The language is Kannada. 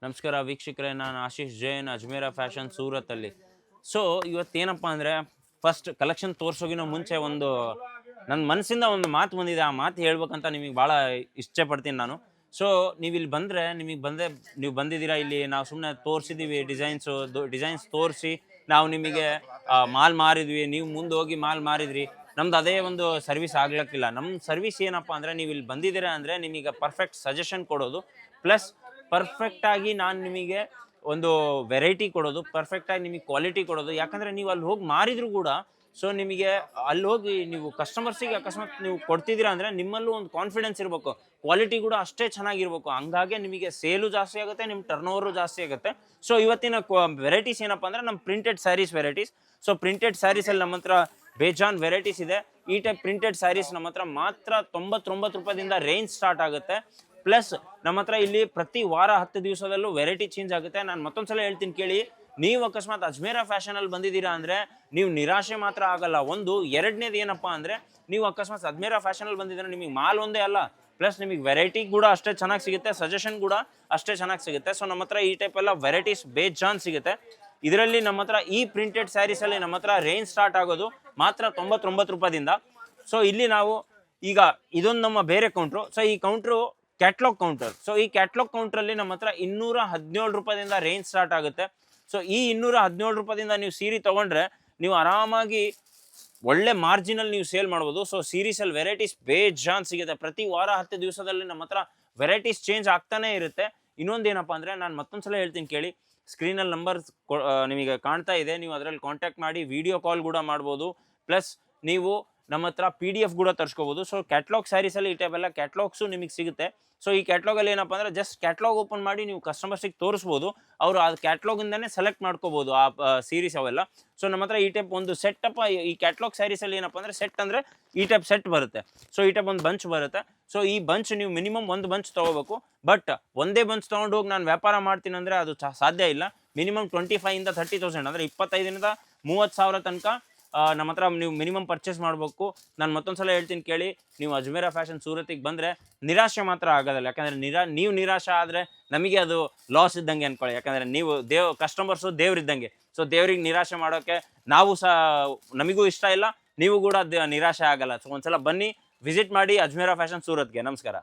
ನಮಸ್ಕಾರ ವೀಕ್ಷಕರೇ, ನಾನು ಆಶೀಶ್ ಜೈನ್, ಅಜ್ಮೇರ ಫ್ಯಾಷನ್ ಸೂರತ್ತಲ್ಲಿ. ಸೊ ಇವತ್ತೇನಪ್ಪ ಅಂದರೆ, ಫಸ್ಟ್ ಕಲೆಕ್ಷನ್ ತೋರಿಸೋಗಿನ ಮುಂಚೆ ನನ್ನ ಮನಸ್ಸಿಂದ ಒಂದು ಮಾತು ಬಂದಿದೆ. ಆ ಮಾತು ಹೇಳ್ಬೇಕಂತ ನಿಮಗೆ ಭಾಳ ಇಷ್ಟಪಡ್ತೀನಿ ನಾನು. ಸೊ ನೀವು ಇಲ್ಲಿ ಬಂದರೆ, ನೀವು ಬಂದಿದ್ದೀರಾ ಇಲ್ಲಿ, ನಾವು ಸುಮ್ಮನೆ ತೋರಿಸಿದ್ದೀವಿ ಡಿಸೈನ್ಸ್ ತೋರಿಸಿ ನಾವು ನಿಮಗೆ ಮಾಲ್ ಮಾರಿದ್ವಿ, ನೀವು ಮುಂದೆ ಹೋಗಿ ಮಾಲ್ ಮಾರಿದ್ರಿ. ನಮ್ದು ಅದೇ ಒಂದು ಸರ್ವಿಸ್ ಆಗ್ಲಿಕ್ಕಿಲ್ಲ. ನಮ್ಮ ಸರ್ವಿಸ್ ಏನಪ್ಪ ಅಂದರೆ, ನೀವು ಇಲ್ಲಿ ಬಂದಿದ್ದೀರಾ ಅಂದರೆ ನಿಮಗೆ ಪರ್ಫೆಕ್ಟ್ ಸಜೆಷನ್ ಕೊಡೋದು, ಪ್ಲಸ್ ಪರ್ಫೆಕ್ಟಾಗಿ ನಾನು ನಿಮಗೆ ಒಂದು ವೆರೈಟಿ ಕೊಡೋದು, ಪರ್ಫೆಕ್ಟಾಗಿ ನಿಮಗೆ ಕ್ವಾಲಿಟಿ ಕೊಡೋದು. ಯಾಕಂದರೆ ನೀವು ಅಲ್ಲಿ ಹೋಗಿ ಮಾರಿದ್ರು ಕೂಡ, ಸೊ ನಿಮಗೆ ಅಲ್ಲಿ ಹೋಗಿ ನೀವು ಕಸ್ಟಮರ್ಸಿಗೆ ಅಕಸ್ಮಾತ್ ನೀವು ಕೊಡ್ತಿದ್ದೀರಾ ಅಂದರೆ ನಿಮ್ಮಲ್ಲೂ ಒಂದು ಕಾನ್ಫಿಡೆನ್ಸ್ ಇರಬೇಕು, ಕ್ವಾಲಿಟಿ ಕೂಡ ಅಷ್ಟೇ ಚೆನ್ನಾಗಿರ್ಬೇಕು. ಹಂಗಾಗಿ ನಿಮಗೆ ಸೇಲು ಜಾಸ್ತಿ ಆಗುತ್ತೆ, ನಿಮ್ಮ ಟರ್ನ್ ಓವರು ಜಾಸ್ತಿ ಆಗುತ್ತೆ. ಸೊ ಇವತ್ತಿನ ವೆರೈಟೀಸ್ ಏನಪ್ಪ ಅಂದರೆ ನಮ್ಮ printed saris varieties. So printed ಸ್ಯಾರೀಸಲ್ಲಿ ನಮ್ಮ ಹತ್ರ ಬೇಜಾನ್ ವೆರೈಟೀಸ್ ಇದೆ. ಈ ಟೈಪ್ ಪ್ರಿಂಟೆಡ್ ಸ್ಯಾರೀಸ್ ನಮ್ಮ ಹತ್ರ ಮಾತ್ರ 99 ರೂಪಾಯಿಂದ ರೇಂಜ್ ಸ್ಟಾರ್ಟ್ ಆಗುತ್ತೆ. ಪ್ಲಸ್ ನಮ್ಮ ಹತ್ರ ಇಲ್ಲಿ ಪ್ರತಿ ವಾರ 10 ದಿವಸದಲ್ಲೂ ವೆರೈಟಿ ಚೇಂಜ್ ಆಗುತ್ತೆ. ನಾನು ಮತ್ತೊಂದ್ಸಲ ಹೇಳ್ತೀನಿ ಕೇಳಿ, ನೀವು ಅಕಸ್ಮಾತ್ ಅಜ್ಮೇರ ಫ್ಯಾಷನಲ್ಲಿ ಬಂದಿದ್ದೀರಾ ಅಂದರೆ ನೀವು ನಿರಾಶೆ ಮಾತ್ರ ಆಗಲ್ಲ. ಎರಡನೇದು ಏನಪ್ಪ ಅಂದರೆ, ನೀವು ಅಕಸ್ಮಾತ್ ಅಜ್ಮೇರ ಫ್ಯಾಷನಲ್ಲಿ ಬಂದಿದ್ದೀರಾ, ನಿಮಗೆ ಮಾಲ್ ಒಂದೇ ಅಲ್ಲ, ಪ್ಲಸ್ ನಿಮಗೆ ವೆರೈಟಿ ಕೂಡ ಅಷ್ಟೇ ಚೆನ್ನಾಗಿ ಸಿಗುತ್ತೆ, ಸಜೆಷನ್ ಕೂಡ ಅಷ್ಟೇ ಚೆನ್ನಾಗಿ ಸಿಗುತ್ತೆ. ಸೊ ನಮ್ಮ ಹತ್ರ ಈ ಟೈಪ್ ಎಲ್ಲ ವೆರೈಟೀಸ್ ಬೇಜಾನ್ ಸಿಗುತ್ತೆ. ಇದರಲ್ಲಿ ನಮ್ಮ ಹತ್ರ ಈ ಪ್ರಿಂಟೆಡ್ ಸ್ಯಾರೀಸಲ್ಲಿ ನಮ್ಮ ಹತ್ರ ರೇಂಜ್ ಸ್ಟಾರ್ಟ್ ಆಗೋದು ಮಾತ್ರ 99 ರೂಪಾಯಿಂದ. ಸೊ ಇಲ್ಲಿ ನಾವು ಈಗ ಇದೊಂದು ನಮ್ಮ ಬೇರೆ ಕೌಂಟ್ರು. ಸೊ ಈ ಕೌಂಟ್ರು ಕ್ಯಾಟ್ಲಾಗ್ ಕೌಂಟರ್. ಸೊ ಈ ಕ್ಯಾಟ್ಲಾಗ್ ಕೌಂಟ್ರಲ್ಲಿ ನಮ್ಮ ಹತ್ರ 217 ರೂಪಾಯಿಂದ ರೇಂಜ್ ಸ್ಟಾರ್ಟ್ ಆಗುತ್ತೆ. ಸೊ ಈ 217 ರೂಪಾಯಿಂದ ನೀವು ಸೀರೆ ತೊಗೊಂಡ್ರೆ ನೀವು ಆರಾಮಾಗಿ ಒಳ್ಳೆ ಮಾರ್ಜಿನಲ್ಲಿ ನೀವು ಸೇಲ್ ಮಾಡ್ಬೋದು. ಸೊ ಸೀರೀಸಲ್ಲಿ ವೆರೈಟೀಸ್ ಬೇಜಾನ್ ಸಿಗುತ್ತೆ. ಪ್ರತಿ ವಾರ 10 ದಿವಸದಲ್ಲಿ ನಮ್ಮ ಹತ್ರ ವೆರೈಟೀಸ್ ಚೇಂಜ್ ಆಗ್ತಾನೆ ಇರುತ್ತೆ. ಇನ್ನೊಂದೇನಪ್ಪ ಅಂದರೆ, ನಾನು ಮತ್ತೊಂದ್ಸಲ ಹೇಳ್ತೀನಿ ಕೇಳಿ, ಸ್ಕ್ರೀನಲ್ಲಿ ನಂಬರ್ ನಿಮಗೆ ಕಾಣ್ತಾ ಇದೆ, ನೀವು ಅದರಲ್ಲಿ ಕಾಂಟ್ಯಾಕ್ಟ್ ಮಾಡಿ ವಿಡಿಯೋ ಕಾಲ್ ಕೂಡ ಮಾಡ್ಬೋದು. ಪ್ಲಸ್ ನೀವು ನಮ್ಮ ಹತ್ರ PDF ಕೂಡ ತರಿಸ್ಕೋಬೋದು. ಸೊ ಕ್ಯಾಟ್ಲಾಗ್ ಸ್ಯಾರೀಸಲ್ಲಿ ಈ ಟೈಪ್ ಎಲ್ಲ ಕ್ಯಾಟ್ಲಾಗ್ಸು ನಿಮಗೆ ಸಿಗುತ್ತೆ. ಸೊ ಈ ಕ್ಯಾಟ್ಲಾಗಲ್ಲಿ ಏನಪ್ಪ ಅಂದರೆ, ಜಸ್ಟ್ ಕ್ಯಾಟ್ಲಾಗ್ ಓಪನ್ ಮಾಡಿ ನೀವು ಕಸ್ಟಮರ್ಸಿಗೆ ತೋರಿಸ್ಬೋದು, ಅವರು ಆ ಕ್ಯಾಟ್ಲಾಗಿಂದನೇ ಸೆಲೆಕ್ಟ್ ಮಾಡ್ಕೋಬೋದು ಆ ಸೀರೀಸ್ ಅವೆಲ್ಲ. ಸೊ ನಮ್ಮ ಹತ್ರ ಈ ಟೈಪ್ ಒಂದು ಸೆಟ್ಟಪ್ಪ, ಈ ಕ್ಯಾಟ್ಲಾಗ್ ಸ್ಯಾರೀಸಲ್ಲಿ ಏನಪ್ಪ ಅಂದರೆ, ಸೆಟ್ ಅಂದರೆ ಈ ಟೈಪ್ ಸೆಟ್ ಬರುತ್ತೆ. ಸೊ ಈ ಟೈಪ್ ಒಂದು ಬಂಚ್ ಬರುತ್ತೆ. ಸೊ ಈ ಬಂಚ್ ನೀವು ಮಿನಿಮಮ್ ಒಂದು ಬಂಚ್ ತೊಗೋಬೇಕು. ಬಟ್ ಒಂದೇ ಬಂಚ್ ತೊಗೊಂಡು ಹೋಗಿ ನಾನು ವ್ಯಾಪಾರ ಮಾಡ್ತೀನಿ ಅಂದರೆ ಅದು ಸಾಧ್ಯ ಇಲ್ಲ. ಮಿನಿಮಮ್ 25,000 to 30,000 ಅಂದರೆ 25,000 to 30,000 ತನಕ ನಮ್ಮ ಹತ್ರ ನೀವು ಮಿನಿಮಮ್ ಪರ್ಚೇಸ್ ಮಾಡಬೇಕು. ನಾನು ಮತ್ತೊಂದ್ಸಲ ಹೇಳ್ತೀನಿ ಕೇಳಿ, ನೀವು ಅಜ್ಮೇರ ಫ್ಯಾಷನ್ ಸೂರತ್ತಿಗೆ ಬಂದರೆ ನಿರಾಶೆ ಮಾತ್ರ ಆಗೋದಿಲ್ಲ. ಯಾಕಂದರೆ ನೀವು ನಿರಾಶೆ ಆದರೆ ನಮಗೆ ಅದು ಲಾಸ್ ಇದ್ದಂಗೆ ಅಂದ್ಕೊಳ್ಳಿ. ಯಾಕಂದರೆ ನೀವು ಕಸ್ಟಮರ್ಸು ದೇವ್ರಿದ್ದಂಗೆ. ಸೊ ದೇವ್ರಿಗೆ ನಿರಾಶೆ ಮಾಡೋಕ್ಕೆ ನಾವು ನಮಗೂ ಇಷ್ಟ ಇಲ್ಲ, ನೀವು ಕೂಡ ನಿರಾಶೆ ಆಗಲ್ಲ. ಸೊ ಒಂದ್ಸಲ ಬನ್ನಿ, ವಿಸಿಟ್ ಮಾಡಿ ಅಜ್ಮೇರ ಫ್ಯಾಷನ್ ಸೂರತ್ಗೆ. ನಮಸ್ಕಾರ.